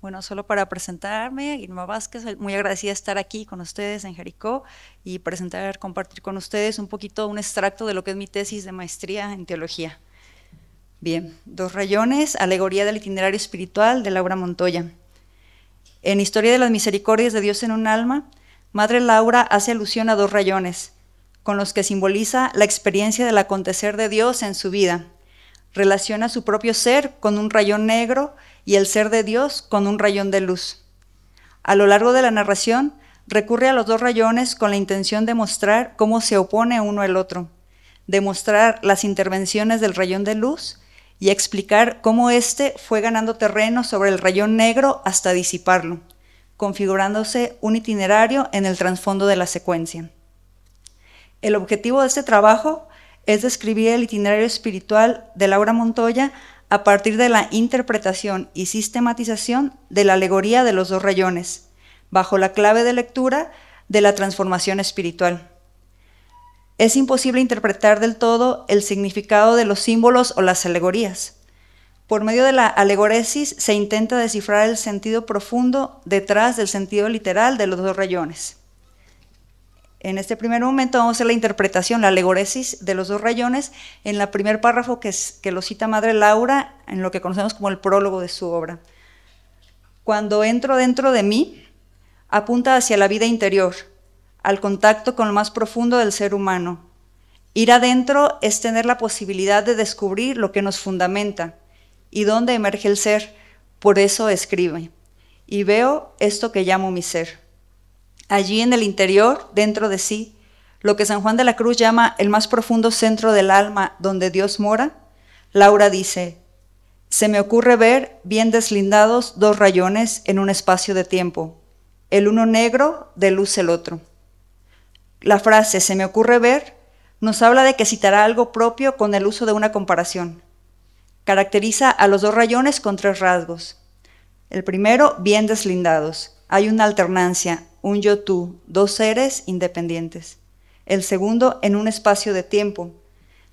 Bueno, solo para presentarme, Irma Vázquez, muy agradecida de estar aquí con ustedes en Jericó y compartir con ustedes un poquito, un extracto de lo que es mi tesis de maestría en teología. Bien, Dos rayones, alegoría del itinerario espiritual de Laura Montoya. En Historia de las Misericordias de Dios en un alma, Madre Laura hace alusión a dos rayones, con los que simboliza la experiencia del acontecer de Dios en su vida. Relaciona su propio ser con un rayón negro y el ser de Dios con un rayón de luz. A lo largo de la narración, recurre a los dos rayones con la intención de mostrar cómo se opone uno al otro, demostrar las intervenciones del rayón de luz y explicar cómo éste fue ganando terreno sobre el rayón negro hasta disiparlo, configurándose un itinerario en el trasfondo de la secuencia. El objetivo de este trabajo es describir el itinerario espiritual de Laura Montoya a partir de la interpretación y sistematización de la alegoría de los dos rayones, bajo la clave de lectura de la transformación espiritual. Es imposible interpretar del todo el significado de los símbolos o las alegorías. Por medio de la alegoresis se intenta descifrar el sentido profundo detrás del sentido literal de los dos rayones. En este primer momento vamos a hacer la interpretación, la alegoresis de los dos rayones en el primer párrafo que lo cita Madre Laura en lo que conocemos como el prólogo de su obra. Cuando entro dentro de mí, apunta hacia la vida interior, al contacto con lo más profundo del ser humano. Ir adentro es tener la posibilidad de descubrir lo que nos fundamenta y dónde emerge el ser, por eso escribe. Y veo esto que llamo mi ser. Allí en el interior, dentro de sí, lo que San Juan de la Cruz llama el más profundo centro del alma donde Dios mora, Laura dice, se me ocurre ver bien deslindados dos rayones en un espacio de tiempo, el uno negro, de luz el otro. La frase se me ocurre ver nos habla de que citará algo propio con el uso de una comparación. Caracteriza a los dos rayones con tres rasgos. El primero, bien deslindados. Hay una alternancia, un yo-tú, dos seres independientes. El segundo, en un espacio de tiempo.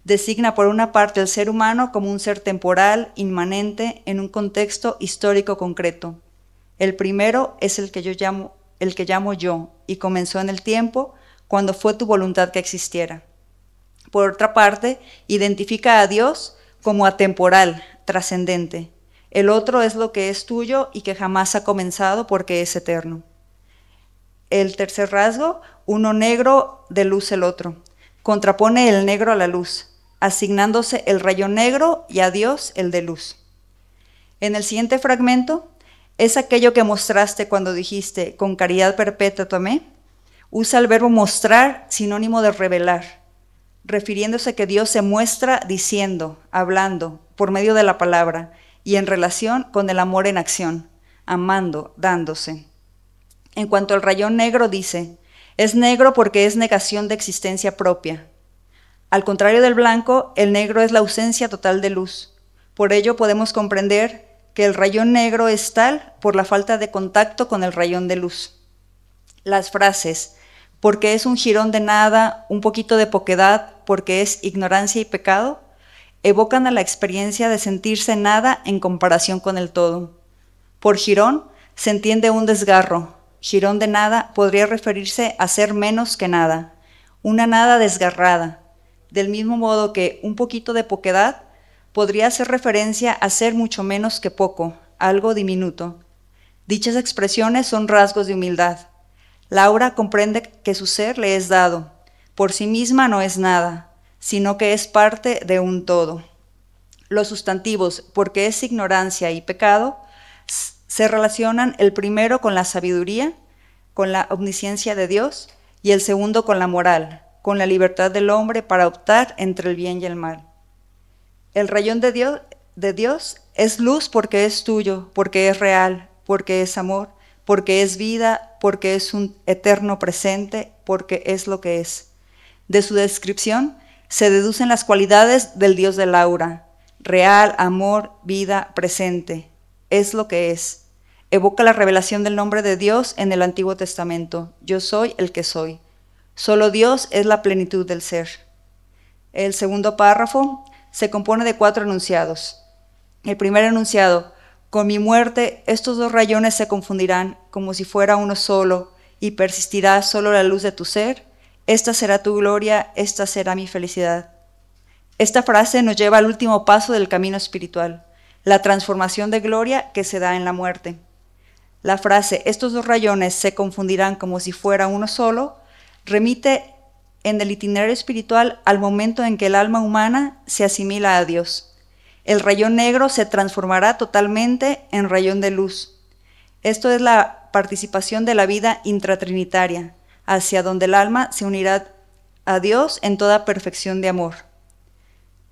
Designa por una parte el ser humano como un ser temporal, inmanente, en un contexto histórico concreto. El primero es el que llamo yo, y comenzó en el tiempo, cuando fue tu voluntad que existiera. Por otra parte, identifica a Dios como atemporal, trascendente. El otro es lo que es tuyo y que jamás ha comenzado porque es eterno. El tercer rasgo, uno negro, de luz el otro. Contrapone el negro a la luz, asignándose el rayón negro y a Dios el de luz. En el siguiente fragmento, es aquello que mostraste cuando dijiste, con caridad perpetua te amé. Usa el verbo mostrar, sinónimo de revelar, refiriéndose que Dios se muestra diciendo, hablando, por medio de la palabra, y en relación con el amor en acción, amando, dándose. En cuanto al rayón negro dice, es negro porque es negación de existencia propia. Al contrario del blanco, el negro es la ausencia total de luz. Por ello podemos comprender que el rayón negro es tal por la falta de contacto con el rayón de luz. Las frases, porque es un jirón de nada, un poquito de poquedad, porque es ignorancia y pecado, evocan a la experiencia de sentirse nada en comparación con el todo. Por jirón se entiende un desgarro. Jirón de nada podría referirse a ser menos que nada, una nada desgarrada, del mismo modo que un poquito de poquedad podría hacer referencia a ser mucho menos que poco, algo diminuto. Dichas expresiones son rasgos de humildad. Laura comprende que su ser le es dado, por sí misma no es nada, sino que es parte de un todo. Los sustantivos, porque es ignorancia y pecado, se relacionan el primero con la sabiduría, con la omnisciencia de Dios, y el segundo con la moral, con la libertad del hombre para optar entre el bien y el mal. El rayón de Dios es luz porque es tuyo, porque es real, porque es amor, porque es vida, porque es un eterno presente, porque es lo que es. De su descripción se deducen las cualidades del Dios de Laura: real, amor, vida, presente. Es lo que es. Evoca la revelación del nombre de Dios en el Antiguo Testamento. Yo soy el que soy. Solo Dios es la plenitud del ser. El segundo párrafo se compone de 4 enunciados. El primer enunciado, Con mi muerte, estos dos rayones se confundirán como si fuera uno solo, y persistirá solo la luz de tu ser. Esta será tu gloria, esta será mi felicidad. Esta frase nos lleva al último paso del camino espiritual, la transformación de gloria que se da en la muerte. La frase, estos dos rayones se confundirán como si fuera uno solo, remite en el itinerario espiritual al momento en que el alma humana se asimila a Dios. El rayón negro se transformará totalmente en rayón de luz. Esto es la participación de la vida intratrinitaria, hacia donde el alma se unirá a Dios en toda perfección de amor.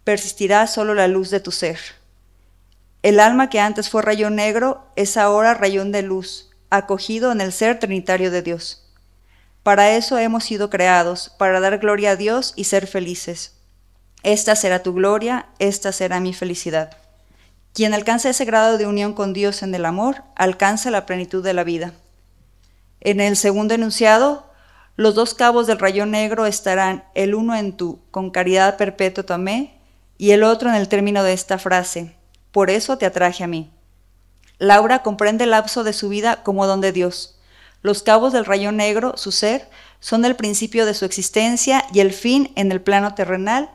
Persistirá solo la luz de tu ser. El alma que antes fue rayón negro es ahora rayón de luz, acogido en el ser trinitario de Dios. Para eso hemos sido creados, para dar gloria a Dios y ser felices. Esta será tu gloria, esta será mi felicidad. Quien alcanza ese grado de unión con Dios en el amor, alcanza la plenitud de la vida. En el segundo enunciado, los dos cabos del rayón negro estarán el uno en tú, con caridad perpetua te amé, y el otro en el término de esta frase, por eso te atraje a mí. Laura comprende el lapso de su vida como don de Dios. Los cabos del rayón negro, su ser, son el principio de su existencia y el fin en el plano terrenal.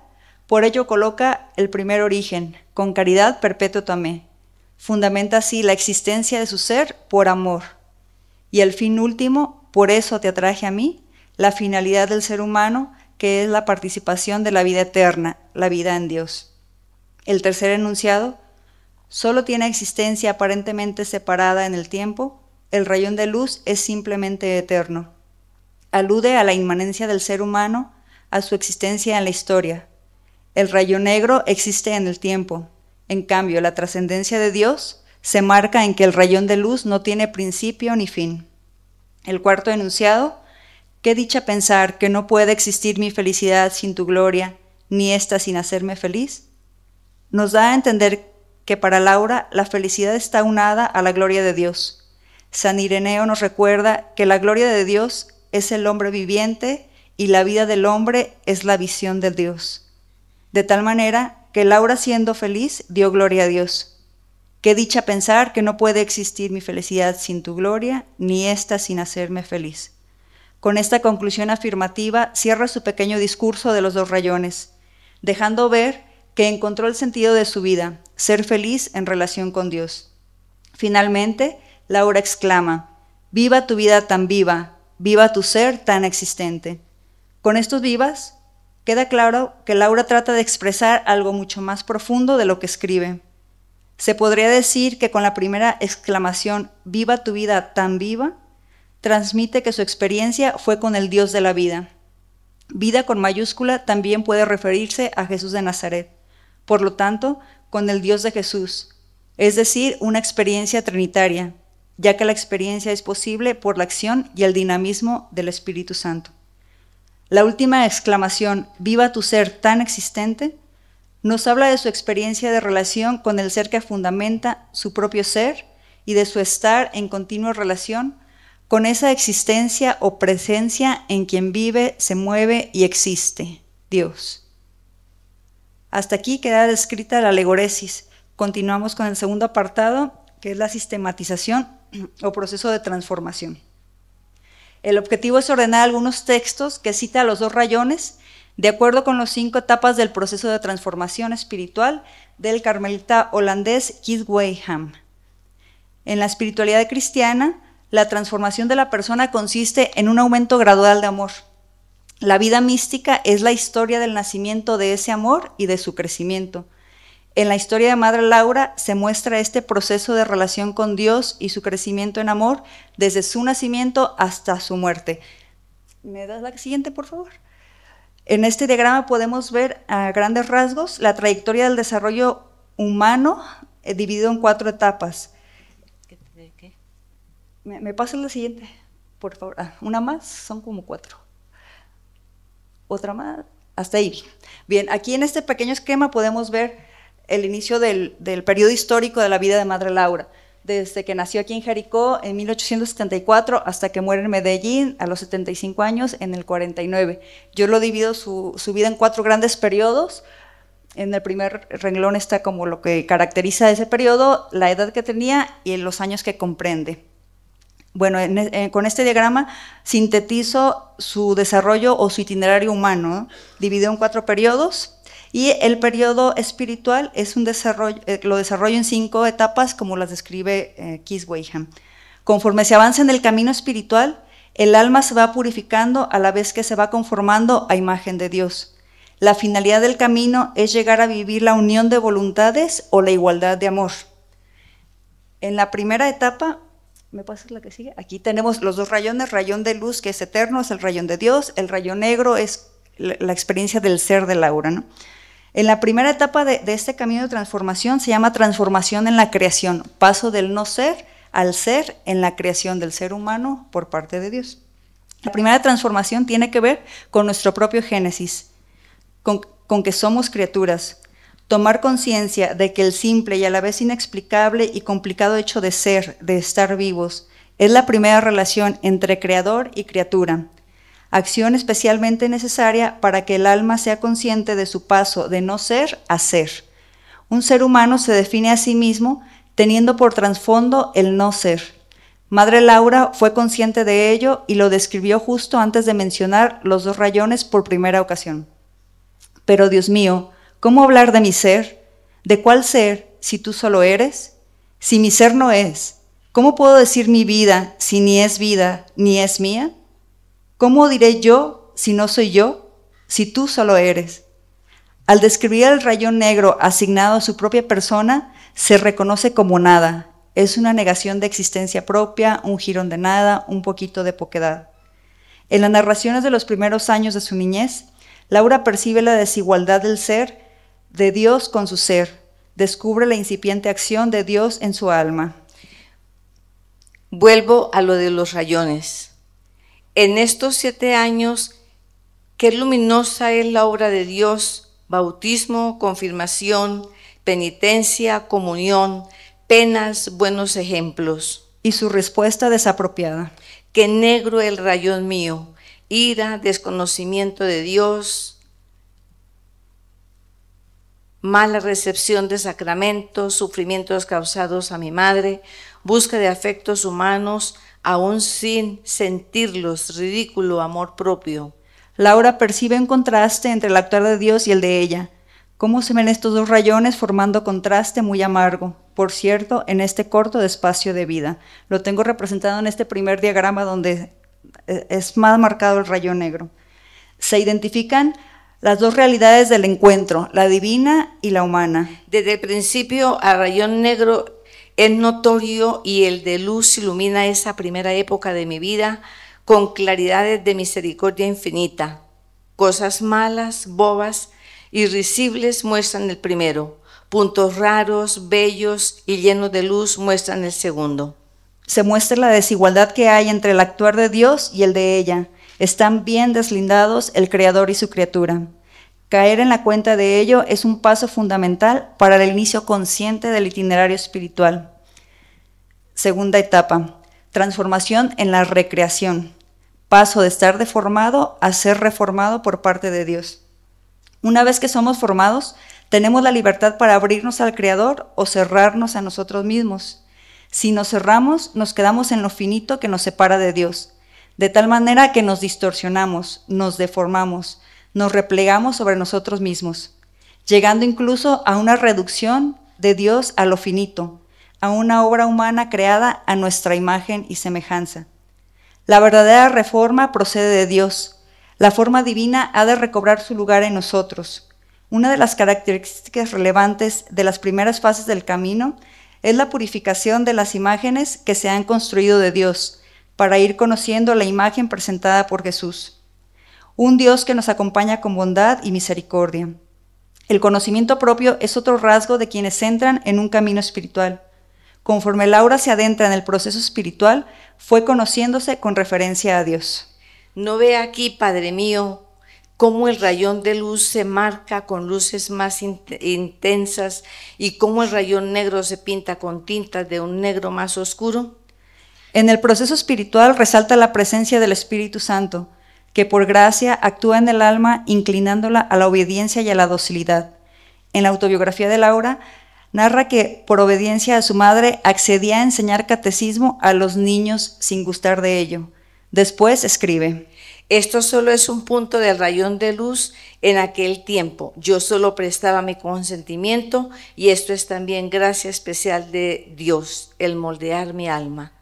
Por ello coloca el primer origen, con caridad perpetua te amé. Fundamenta así la existencia de su ser por amor. Y el fin último, por eso te atraje a mí, la finalidad del ser humano, que es la participación de la vida eterna, la vida en Dios. El tercer enunciado, solo tiene existencia aparentemente separada en el tiempo, el rayón de luz es simplemente eterno. Alude a la inmanencia del ser humano, a su existencia en la historia. El rayón negro existe en el tiempo. En cambio, la trascendencia de Dios se marca en que el rayón de luz no tiene principio ni fin. El cuarto enunciado, qué dicha pensar que no puede existir mi felicidad sin tu gloria, ni esta sin hacerme feliz, nos da a entender que para Laura la felicidad está unada a la gloria de Dios. San Ireneo nos recuerda que la gloria de Dios es el hombre viviente y la vida del hombre es la visión de Dios. De tal manera que Laura, siendo feliz, dio gloria a Dios. Qué dicha pensar que no puede existir mi felicidad sin tu gloria, ni esta sin hacerme feliz. Con esta conclusión afirmativa cierra su pequeño discurso de los dos rayones, dejando ver que encontró el sentido de su vida, ser feliz en relación con Dios. Finalmente, Laura exclama, viva tu vida tan viva, viva tu ser tan existente. Con estos vivas, queda claro que Laura trata de expresar algo mucho más profundo de lo que escribe. Se podría decir que con la primera exclamación, viva tu vida tan viva, transmite que su experiencia fue con el Dios de la vida. Vida con mayúscula también puede referirse a Jesús de Nazaret, por lo tanto, con el Dios de Jesús, es decir, una experiencia trinitaria, ya que la experiencia es posible por la acción y el dinamismo del Espíritu Santo. La última exclamación, viva tu ser tan existente, nos habla de su experiencia de relación con el ser que fundamenta su propio ser y de su estar en continua relación con esa existencia o presencia en quien vive, se mueve y existe, Dios. Hasta aquí queda descrita la alegoresis. Continuamos con el segundo apartado, que es la sistematización o proceso de transformación. El objetivo es ordenar algunos textos que cita a los dos rayones de acuerdo con las 5 etapas del proceso de transformación espiritual del carmelita holandés Keith Wayham. En la espiritualidad cristiana, la transformación de la persona consiste en un aumento gradual de amor. La vida mística es la historia del nacimiento de ese amor y de su crecimiento. En la historia de Madre Laura se muestra este proceso de relación con Dios y su crecimiento en amor desde su nacimiento hasta su muerte. ¿Me das la siguiente, por favor? En este diagrama podemos ver a grandes rasgos la trayectoria del desarrollo humano dividido en 4 etapas. ¿Qué? ¿Me pasa la siguiente? Por favor. Una más, son como 4. Otra más, hasta ahí. Bien, aquí en este pequeño esquema podemos ver el inicio del periodo histórico de la vida de Madre Laura, desde que nació aquí en Jericó en 1874 hasta que muere en Medellín a los 75 años en el 49. Yo lo divido su vida en 4 grandes periodos. En el primer renglón está como lo que caracteriza ese periodo, la edad que tenía y los años que comprende. Bueno, con este diagrama sintetizo su desarrollo o su itinerario humano, ¿no? Dividido en 4 periodos, y el periodo espiritual es un desarrollo, lo desarrollo en 5 etapas, como las describe Keith Wayham. Conforme se avanza en el camino espiritual, el alma se va purificando a la vez que se va conformando a imagen de Dios. La finalidad del camino es llegar a vivir la unión de voluntades o la igualdad de amor. En la primera etapa, ¿me pasas la que sigue? Aquí tenemos los 2 rayones, rayón de luz que es eterno, es el rayón de Dios, el rayón negro es la experiencia del ser de Laura, ¿no? En la primera etapa de este camino de transformación se llama transformación en la creación, paso del no ser al ser en la creación del ser humano por parte de Dios. La primera transformación tiene que ver con nuestro propio génesis, con que somos criaturas. Tomar conciencia de que el simple y a la vez inexplicable y complicado hecho de ser, de estar vivos, es la primera relación entre creador y criatura. Acción especialmente necesaria para que el alma sea consciente de su paso de no ser a ser. Un ser humano se define a sí mismo teniendo por trasfondo el no ser. Madre Laura fue consciente de ello y lo describió justo antes de mencionar los 2 rayones por primera ocasión. Pero Dios mío, ¿cómo hablar de mi ser? ¿De cuál ser si tú solo eres? Si mi ser no es, ¿cómo puedo decir mi vida si ni es vida ni es mía? ¿Cómo diré yo si no soy yo, si tú solo eres? Al describir el rayón negro asignado a su propia persona, se reconoce como nada. Es una negación de existencia propia, un jirón de nada, un poquito de poquedad. En las narraciones de los primeros años de su niñez, Laura percibe la desigualdad del ser de Dios con su ser. Descubre la incipiente acción de Dios en su alma. Vuelvo a lo de los rayones. En estos 7 años, qué luminosa es la obra de Dios: bautismo, confirmación, penitencia, comunión, penas, buenos ejemplos. Y su respuesta desapropiada. Qué negro el rayón mío, ira, desconocimiento de Dios, mala recepción de sacramentos, sufrimientos causados a mi madre, busca de afectos humanos, aún sin sentirlos, ridículo amor propio. Laura percibe un contraste entre el actuar de Dios y el de ella. ¿Cómo se ven estos 2 rayones formando contraste muy amargo? Por cierto, en este corto espacio de vida. Lo tengo representado en este primer diagrama donde es más marcado el rayón negro. Se identifican las 2 realidades del encuentro, la divina y la humana. Desde el principio, al rayón negro es notorio y el de luz ilumina esa primera época de mi vida con claridades de misericordia infinita. Cosas malas, bobas, irrisibles muestran el primero. Puntos raros, bellos y llenos de luz muestran el segundo. Se muestra la desigualdad que hay entre el actuar de Dios y el de ella. Están bien deslindados el Creador y su criatura. Caer en la cuenta de ello es un paso fundamental para el inicio consciente del itinerario espiritual. Segunda etapa, transformación en la recreación. Paso de estar deformado a ser reformado por parte de Dios. Una vez que somos formados, tenemos la libertad para abrirnos al Creador o cerrarnos a nosotros mismos. Si nos cerramos, nos quedamos en lo finito que nos separa de Dios, de tal manera que nos distorsionamos, nos deformamos, nos replegamos sobre nosotros mismos, llegando incluso a una reducción de Dios a lo finito, a una obra humana creada a nuestra imagen y semejanza. La verdadera reforma procede de Dios. La forma divina ha de recobrar su lugar en nosotros. Una de las características relevantes de las primeras fases del camino es la purificación de las imágenes que se han construido de Dios, para ir conociendo la imagen presentada por Jesús. Un Dios que nos acompaña con bondad y misericordia. El conocimiento propio es otro rasgo de quienes entran en un camino espiritual. Conforme Laura se adentra en el proceso espiritual, fue conociéndose con referencia a Dios. No ve aquí, Padre mío, cómo el rayón de luz se marca con luces más intensas y cómo el rayón negro se pinta con tintas de un negro más oscuro. En el proceso espiritual resalta la presencia del Espíritu Santo, que por gracia actúa en el alma inclinándola a la obediencia y a la docilidad. En la autobiografía de Laura, narra que por obediencia a su madre accedía a enseñar catecismo a los niños sin gustar de ello. Después escribe: esto solo es un punto del rayón de luz en aquel tiempo. Yo solo prestaba mi consentimiento y esto es también gracia especial de Dios, el moldear mi alma.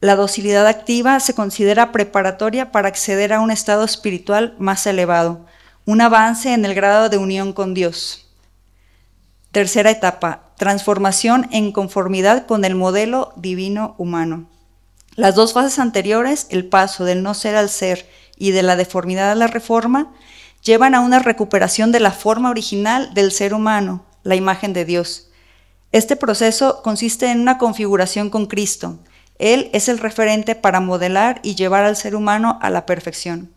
La docilidad activa se considera preparatoria para acceder a un estado espiritual más elevado, un avance en el grado de unión con Dios. Tercera etapa, transformación en conformidad con el modelo divino humano. Las dos fases anteriores, el paso del no ser al ser y de la deformidad a la reforma, llevan a una recuperación de la forma original del ser humano, la imagen de Dios. Este proceso consiste en una configuración con Cristo. Él es el referente para modelar y llevar al ser humano a la perfección.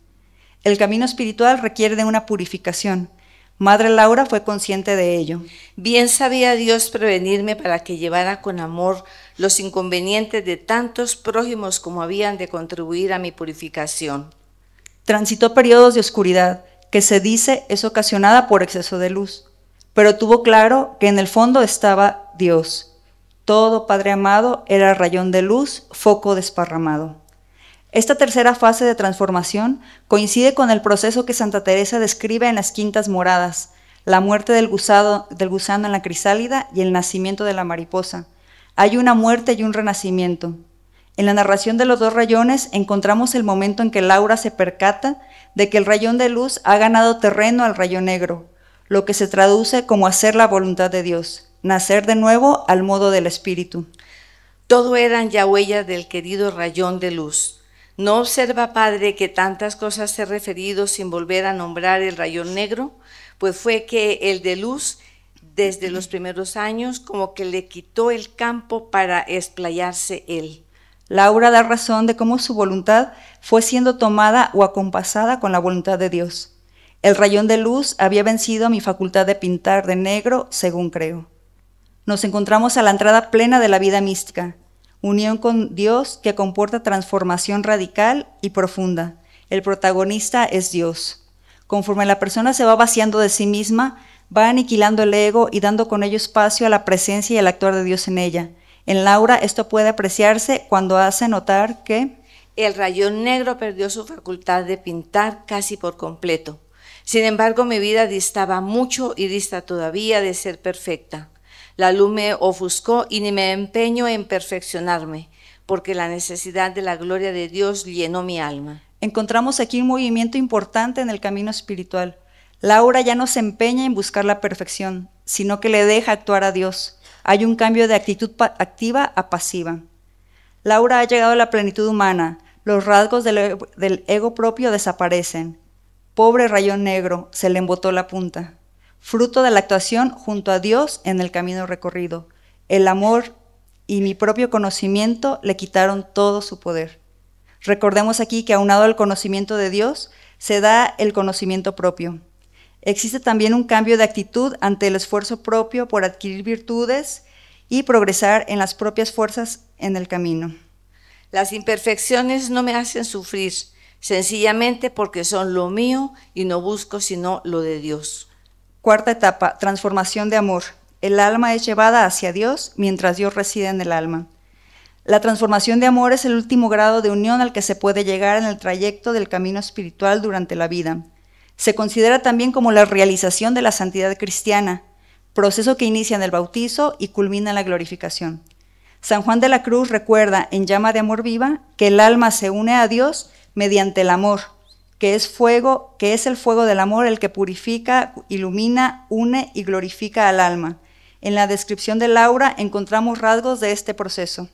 El camino espiritual requiere de una purificación. Madre Laura fue consciente de ello. Bien sabía Dios prevenirme para que llevara con amor los inconvenientes de tantos prójimos como habían de contribuir a mi purificación. Transitó periodos de oscuridad, que se dice es ocasionada por exceso de luz, pero tuvo claro que en el fondo estaba Dios. Todo Padre amado era rayón de luz, foco desparramado. Esta tercera fase de transformación coincide con el proceso que Santa Teresa describe en las Quintas Moradas, la muerte del gusano en la crisálida y el nacimiento de la mariposa. Hay una muerte y un renacimiento. En la narración de los dos rayones encontramos el momento en que Laura se percata de que el rayón de luz ha ganado terreno al rayón negro, lo que se traduce como hacer la voluntad de Dios, nacer de nuevo al modo del Espíritu. Todo eran ya huellas del querido rayón de luz. ¿No observa, Padre, que tantas cosas he referido sin volver a nombrar el rayón negro? Pues fue que el de luz, desde los primeros años, como que le quitó el campo para explayarse él. Laura da razón de cómo su voluntad fue siendo tomada o acompasada con la voluntad de Dios. El rayón de luz había vencido mi facultad de pintar de negro, según creo. Nos encontramos a la entrada plena de la vida mística, unión con Dios que comporta transformación radical y profunda. El protagonista es Dios. Conforme la persona se va vaciando de sí misma, va aniquilando el ego y dando con ello espacio a la presencia y al actuar de Dios en ella. En Laura esto puede apreciarse cuando hace notar que el rayón negro perdió su facultad de pintar casi por completo. Sin embargo, mi vida distaba mucho y dista todavía de ser perfecta. La luz me ofuscó y ni me empeño en perfeccionarme, porque la necesidad de la gloria de Dios llenó mi alma. Encontramos aquí un movimiento importante en el camino espiritual. Laura ya no se empeña en buscar la perfección, sino que le deja actuar a Dios. Hay un cambio de actitud activa a pasiva. Laura ha llegado a la plenitud humana. Los rasgos del ego propio desaparecen. Pobre rayón negro, se le embotó la punta. Fruto de la actuación junto a Dios en el camino recorrido. El amor y mi propio conocimiento le quitaron todo su poder. Recordemos aquí que aunado al conocimiento de Dios, se da el conocimiento propio. Existe también un cambio de actitud ante el esfuerzo propio por adquirir virtudes y progresar en las propias fuerzas en el camino. Las imperfecciones no me hacen sufrir, sencillamente porque son lo mío y no busco sino lo de Dios. Cuarta etapa, transformación de amor. El alma es llevada hacia Dios mientras Dios reside en el alma. La transformación de amor es el último grado de unión al que se puede llegar en el trayecto del camino espiritual durante la vida. Se considera también como la realización de la santidad cristiana, proceso que inicia en el bautizo y culmina en la glorificación. San Juan de la Cruz recuerda en Llama de Amor Viva que el alma se une a Dios mediante el amor, que es el fuego del amor el que purifica, ilumina, une y glorifica al alma. En la descripción de Laura encontramos rasgos de este proceso.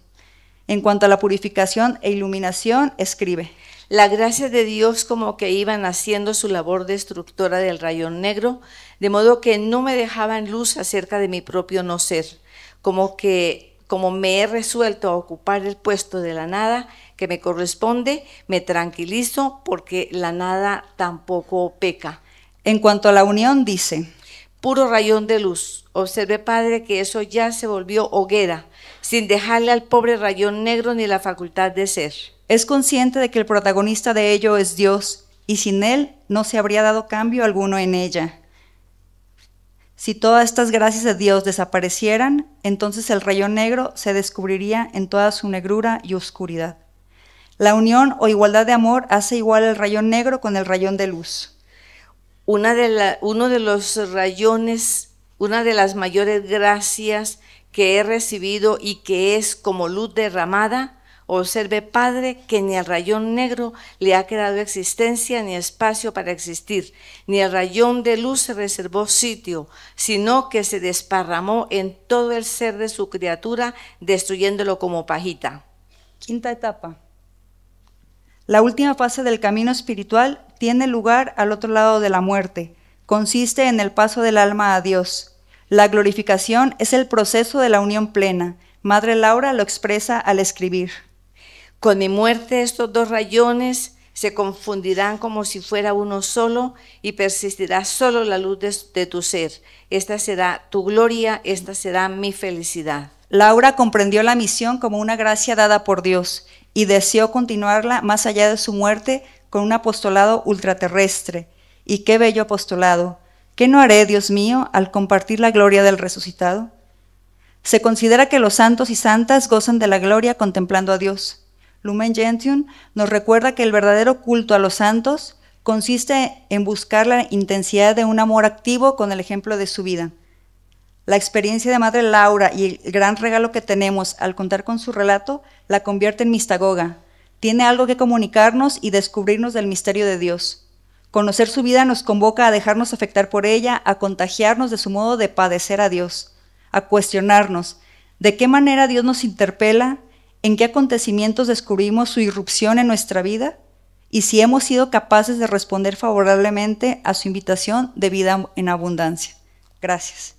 En cuanto a la purificación e iluminación, escribe: la gracia de Dios como que iba haciendo su labor destructora del rayón negro, de modo que no me dejaba en luz acerca de mi propio no ser, como me he resuelto a ocupar el puesto de la nada que me corresponde, me tranquilizo porque la nada tampoco peca. En cuanto a la unión, dice: puro rayón de luz. Observe, Padre, que eso ya se volvió hoguera, sin dejarle al pobre rayón negro ni la facultad de ser. Es consciente de que el protagonista de ello es Dios, y sin él no se habría dado cambio alguno en ella. Si todas estas gracias de Dios desaparecieran, entonces el rayón negro se descubriría en toda su negrura y oscuridad. La unión o igualdad de amor hace igual el rayón negro con el rayón de luz. Una de las mayores gracias que he recibido y que es como luz derramada, observe, Padre, que ni al rayón negro le ha quedado existencia ni espacio para existir, ni el rayón de luz se reservó sitio, sino que se desparramó en todo el ser de su criatura, destruyéndolo como pajita. Quinta etapa. La última fase del camino espiritual tiene lugar al otro lado de la muerte. Consiste en el paso del alma a Dios. La glorificación es el proceso de la unión plena. Madre Laura lo expresa al escribir: con mi muerte estos dos rayones se confundirán como si fuera uno solo y persistirá solo la luz de tu ser. Esta será tu gloria, esta será mi felicidad. Laura comprendió la misión como una gracia dada por Dios y deseó continuarla más allá de su muerte con un apostolado ultraterrestre. Y qué bello apostolado. ¿Qué no haré, Dios mío, al compartir la gloria del resucitado? Se considera que los santos y santas gozan de la gloria contemplando a Dios. Lumen Gentium nos recuerda que el verdadero culto a los santos consiste en buscar la intensidad de un amor activo con el ejemplo de su vida. La experiencia de Madre Laura y el gran regalo que tenemos al contar con su relato la convierte en mistagoga. Tiene algo que comunicarnos y descubrirnos del misterio de Dios. Conocer su vida nos convoca a dejarnos afectar por ella, a contagiarnos de su modo de padecer a Dios, a cuestionarnos de qué manera Dios nos interpela, en qué acontecimientos descubrimos su irrupción en nuestra vida y si hemos sido capaces de responder favorablemente a su invitación de vida en abundancia. Gracias.